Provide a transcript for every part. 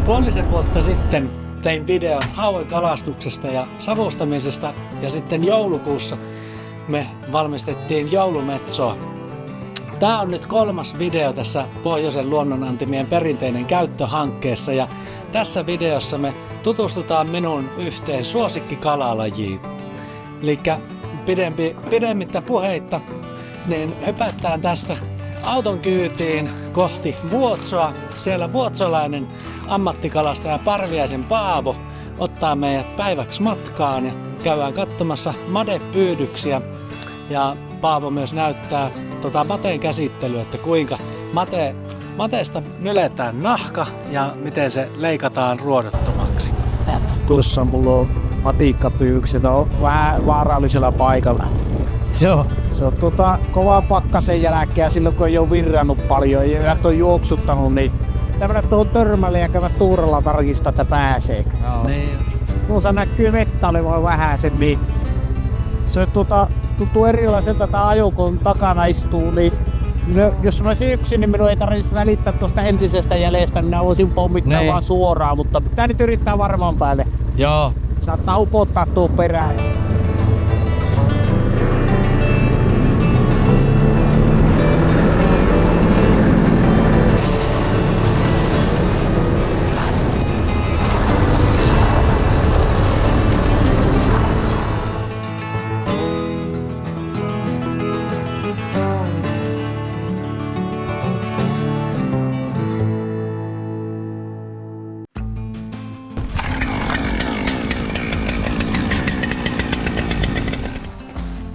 Puolisen vuotta sitten tein videon hauen kalastuksesta ja savustamisesta ja sitten joulukuussa me valmistettiin joulumetsoa. Tää on nyt 3. video tässä Pohjoisen luonnonantimien perinteinen käyttöhankkeessa ja tässä videossa me tutustutaan minun yhteen suosikkikalalajiin. Elikkä pidemmittä puheitta, niin hypätään tästä auton kyytiin kohti Vuotsoa. Siellä vuotsolainen ammattikalastaja Parviaisen Paavo ottaa meidät päiväksi matkaan ja käydään katsomassa madepyydyksiä. Ja Paavo myös näyttää mateen käsittelyä, että kuinka mateesta nyletään nahka ja miten se leikataan ruodottomaksi. Tuossa mulla on matikkapyykset, on vähän vaarallisella paikalla. Joo. Se on kova pakkasen jälkeen silloin kun ei ole virrannut paljon ja on juoksuttanut, niin pitää mennä tuohon törmälle ja käydä tuuralla tarkistaa, että pääsee. Niin. Tuossa näkyy vettä olevan vähäsen, niin se tuntuu erilaiselta tää ajo, kun takana istuu, niin jos mä olisin yksin, niin minun ei tarvitsisi välittää tuosta entisestä jäljestä, niin minä voisin pommittaa vaan suoraan, mutta pitää nyt yrittää varmaan päälle. Joo. Saattaa upottaa tuo perään.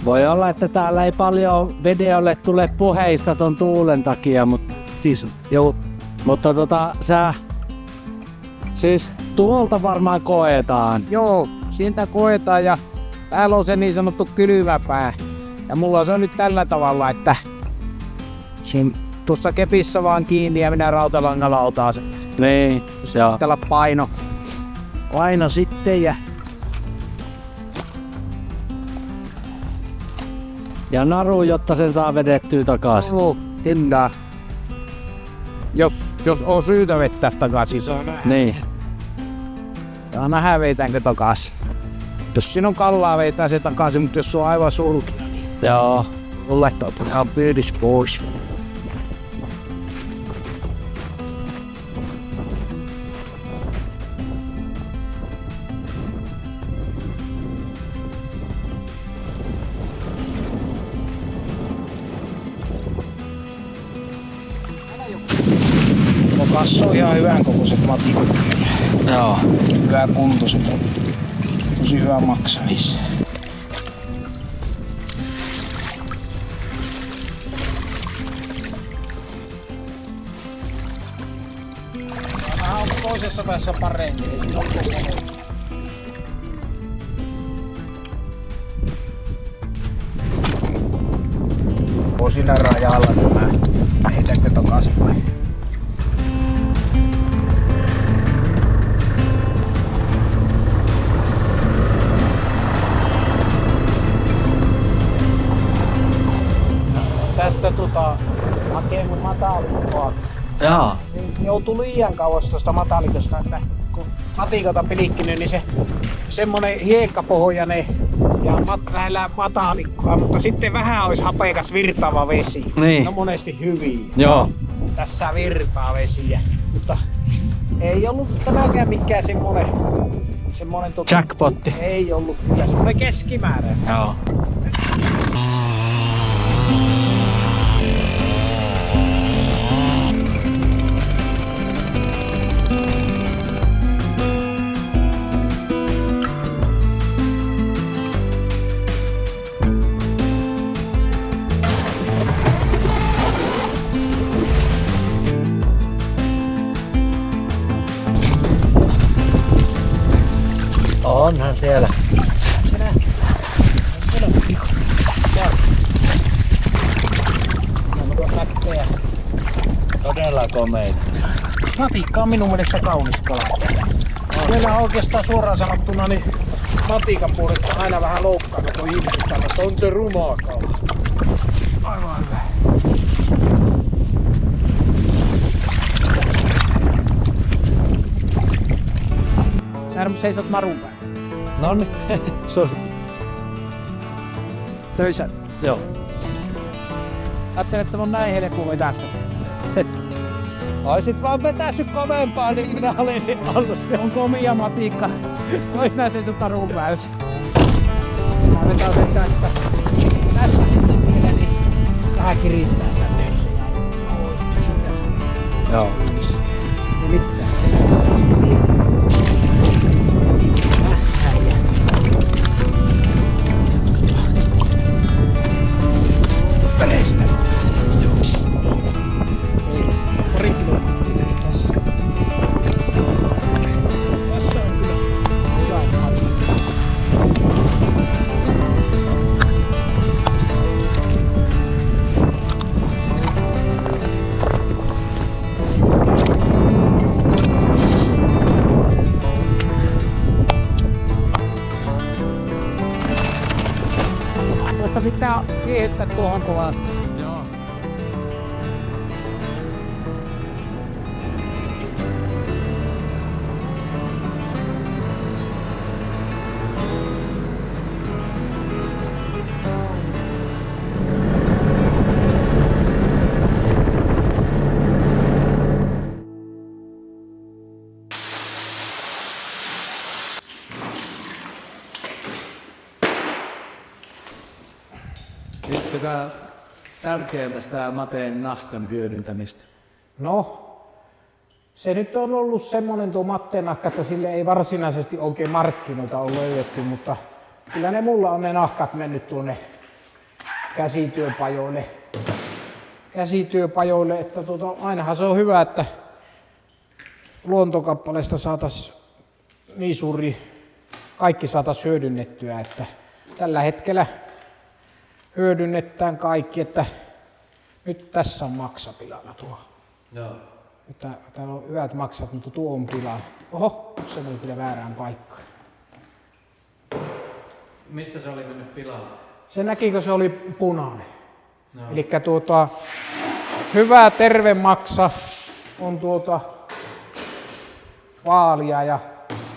Voi olla, että täällä ei paljon videolle tule puheista ton tuulen takia, mutta siis tuolta varmaan koetaan. Joo, siitä koetaan ja täällä on se niin sanottu kylmäpää. Ja mulla se on nyt tällä tavalla, että tuossa kepissä vaan kiinni ja minä rautalangalla otan sen. Niin, se on. Tällä paino sitten Ja naru, jotta sen saa vedettyä takaisin. Kyllä. Jos on syytä vettää takaisin, se on näin. Niin. Ja nähdään veitäänkö takaisin. Jos siinä on kallaa, veitää se takaisin, mutta jos se on aivan sulkina, niin Joo. mulle on pyydys pois. Kassa on ihan hyvän kokoiset matikat. Joo. Hyvä kuntoiset. Tosi hyvä maksamis. Vähän on toisessa päässä paremmin. On siinä rajalla tämä. Heitänkö takaisin vai? Tässä hakee mun matalikkoa. Joo. Niin joutuu liian kauas tuosta matalikosta, että kun matikat on pilikkinyt, niin se semmonen hiekkapohjainen ja lähellä matalikkoa, mutta sitten vähän olisi hapekas virtaava vesi. Niin. Ne on monesti hyviä. Joo. Tässä virtaa vesiä, mutta ei ollut tämäkään mikään semmonen Jackpotti. Ei ollut, kyllä semmonen keskimääräinen. Joo. Onhan siellä. Todella komeita. Matikka on minun mielestä kaunis kala. Meillä oikeastaan suoraan sanottuna niin matikan puolesta aina vähän loukkaana, kun ihmiset sanoo, että on se rumaa kala. Aivan hyvä. seisot narun päällä. Nonni, sori. Töissä. Joo. Ajattelin, että on näin helppo vetää sitä. Oisit vaan vetässyt kovempaa, niin minä olisin ollut. Se on komia matikka. Ois nää seisot narun päällä. Mä vetää tästä. Tästä sitten vielä, niin vähän kiristää sitä töissä. Joo. Ei mitään. Väleistä. Pari kilometriä tässä. Tässä on kyllä hyvä matikka. Tuosta pitää kiehyttää tuohon kovasti. Joo. Miettikää tärkeää tästä mateen nahkan hyödyntämistä. No, se nyt on ollut semmonen tuo matteenahka, että sille ei varsinaisesti oikein markkinoita ole löydetty, mutta kyllä ne mulla on ne nahkat mennyt tuonne käsityöpajoille, että ainahan se on hyvä, että luontokappaleesta saataisiin niin suuri, kaikki saataisiin hyödynnettyä, että tällä hetkellä hyödynnetään kaikki, että nyt tässä on maksapilalla tuo. Joo. Että täällä on hyvät maksat, mutta tuo on pilalla. Oho, se meni kyllä väärään paikkaan. Mistä se oli mennyt pilalle? Se näkikö se oli punainen. No. Elikkä hyvä terve maksa on vaalia ja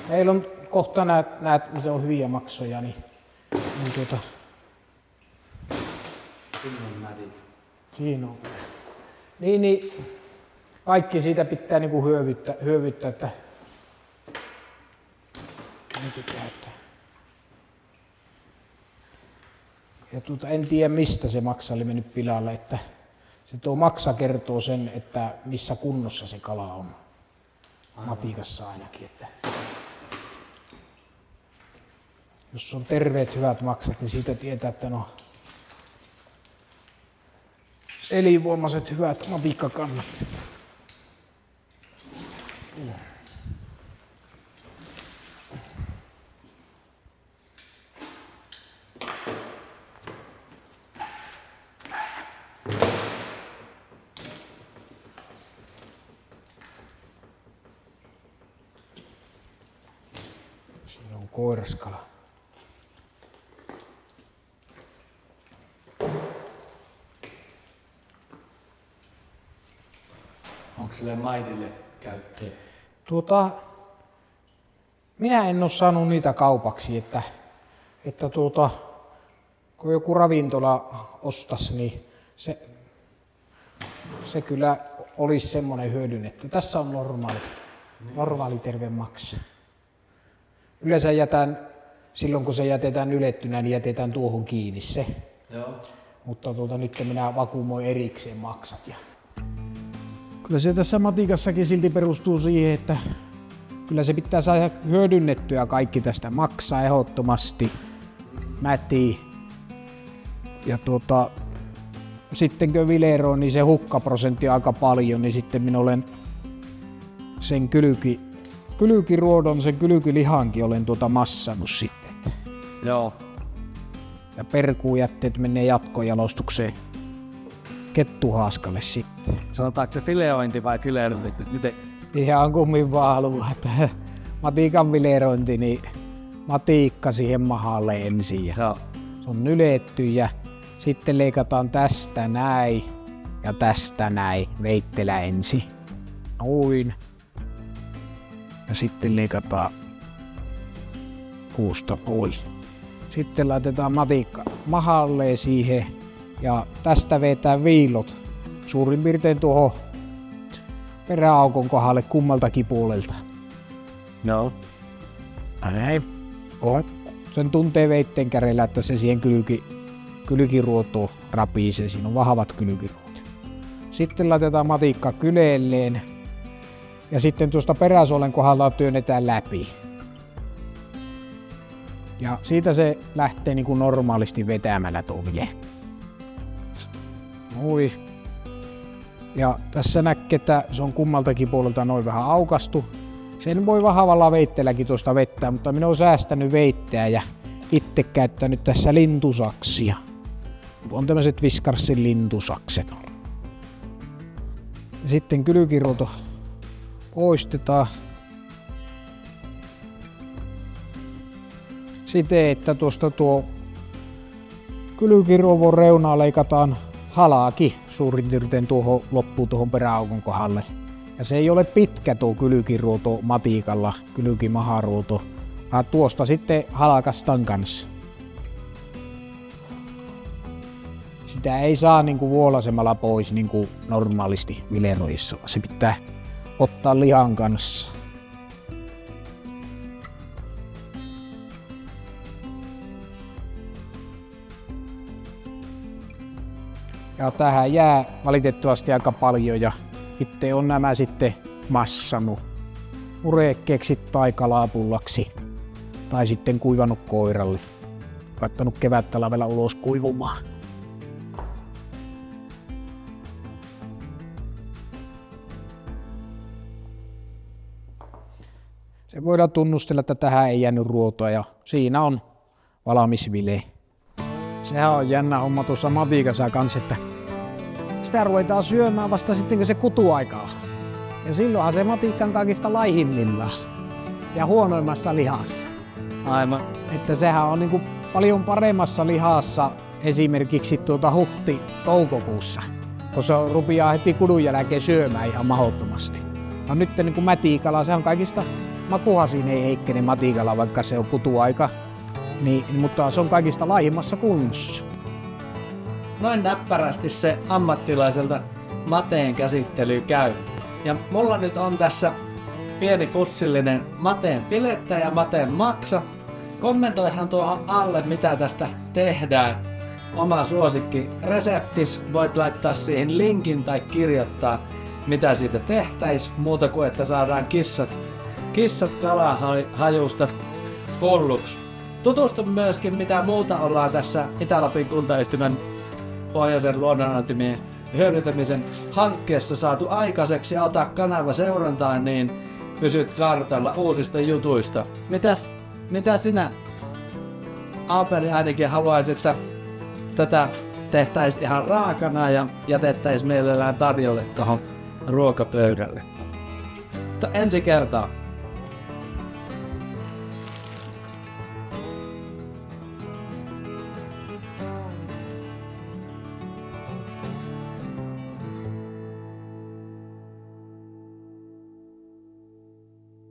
meillä on kohta näet mitä on hyviä maksoja, niin Kunnon mädit. siinä on. Niin, kaikki siitä pitää niinku hyövyttää, että ja en tiedä mistä se maksa oli mennyt pilalle, että se tuo maksa kertoo sen, että missä kunnossa se kala on. Matikassa ainakin, että jos on terveet hyvät maksat, niin siitä tietää, että no elinvoimaiset hyvät matikkakannat. Siinä on koiraskala. Onko sille maidille käyttöä? Minä en ole saanut niitä kaupaksi, että kun joku ravintola ostaisi, niin se kyllä olisi semmoinen hyödynnetty. Tässä on normaali terve maksa. Yleensä silloin kun se jätetään ylettynä, niin jätetään tuohon kiinni se. Joo. Mutta nyt minä vakuumoin erikseen maksat. Kyllä se tässä matikassakin silti perustuu siihen, että kyllä se pitää saada hyödynnettyä kaikki tästä maksaa ehdottomasti. Mäti. Ja sitten kun vileroin, niin se hukkaprosentti aika paljon, niin sitten minä olen sen kylkiruodon, sen kylkilihankin olen massannut sitten. Joo. Ja perkuujätteet menee jatkojalostukseen kettuhaaskalle sitten. Sanotaanko se fileointi vai fileointi? Ihan kummin vaan haluaa, että matikan vilerointi, niin matikka siihen mahalle ensin. Ja se on nyletty ja sitten leikataan tästä näin ja tästä näin veittelä ensin. Noin. Ja sitten leikataan puusta pois. Sitten laitetaan matikka mahalle siihen ja tästä vetää viilot suurin piirtein tuohon peräaukon kohdalle kummaltakin puolelta. No. Näin. Sen tuntee veitten kärjellä, että se siihen kylkiruotoon rapisee. Siinä on vahvat kylkiruot. Sitten laitetaan matikka kyleelleen ja sitten tuosta peräsuolen kohdalta työnnetään läpi. Ja siitä se lähtee niin kuin normaalisti vetämällä tuo vile. Ui. Ja tässä näkee, että se on kummaltakin puolelta noin vähän aukastu. Sen voi vahvalla veitteelläkin tuosta vettää, mutta minä olen säästänyt veitteä ja itse käyttänyt tässä lintusaksia. On tämmöiset Whiskersin lintusakset. Sitten kylkiruoto poistetaan. Siten, että tuosta tuo kylkiruovon reunaa leikataan halaki suurin piirtein tuohon loppuun tuohon peräaukon kohdalle. Ja se ei ole pitkä tuo kylkiruoto matikalla, kylkimaharuoto, vaan tuosta sitten halakastan kanssa. Sitä ei saa niinku vuolasemalla pois niinku normaalisti vileroissa, se pitää ottaa lihan kanssa. Ja tähän jää valitettavasti aika paljon ja itse on nämä sitten massannut murekkeeksi tai kalapullaksi tai sitten kuivannut koiralle. Laittanut kevättalvella ulos kuivumaan. Se voidaan tunnustella, että tähän ei jäänyt ruotoa ja siinä on valmis vile. Sehän on jännä homma tuossa matikassa kanssa, että sitä ruvetaan syömään vasta sitten kun se kutuaika on. Ja silloinhan se matikka on kaikista laihimmillaan ja huonoimmassa lihassa. Aivan. Että sehän on niinku paljon paremmassa lihassa esimerkiksi huhti-toukokuussa, kun se rupeaa heti kudun jälkeen syömään ihan mahdottomasti. No nyt niin matikalla, se on kaikista makuhan siinä ei heikkene matikalla, vaikka se on kutuaika, mutta se on kaikista laihimmassa kunnossa. Noin näppärästi se ammattilaiselta mateen käsittely käy. Ja mulla nyt on tässä pieni pussillinen mateen filettä ja mateen maksa. Kommentoihan tuohon alle, mitä tästä tehdään. Oma suosikki reseptis. Voit laittaa siihen linkin tai kirjoittaa, mitä siitä tehtäis. Muuta kuin, että saadaan kissat kalahajusta hulluksi. Tutustu myöskin, mitä muuta ollaan tässä Itä-Lapin kuntayhtymän pohjoisen luonnonantimien hyödyntämisen hankkeessa saatu aikaiseksi ja ota kanava seurantaan, niin pysyt kartalla uusista jutuista. Mitä sinä, Aapeli, ainakin haluaisit, että tätä tehtäisiin ihan raakana ja jätettäisiin mielellään tarjolle tuohon ruokapöydälle? Mutta ensi kertaa.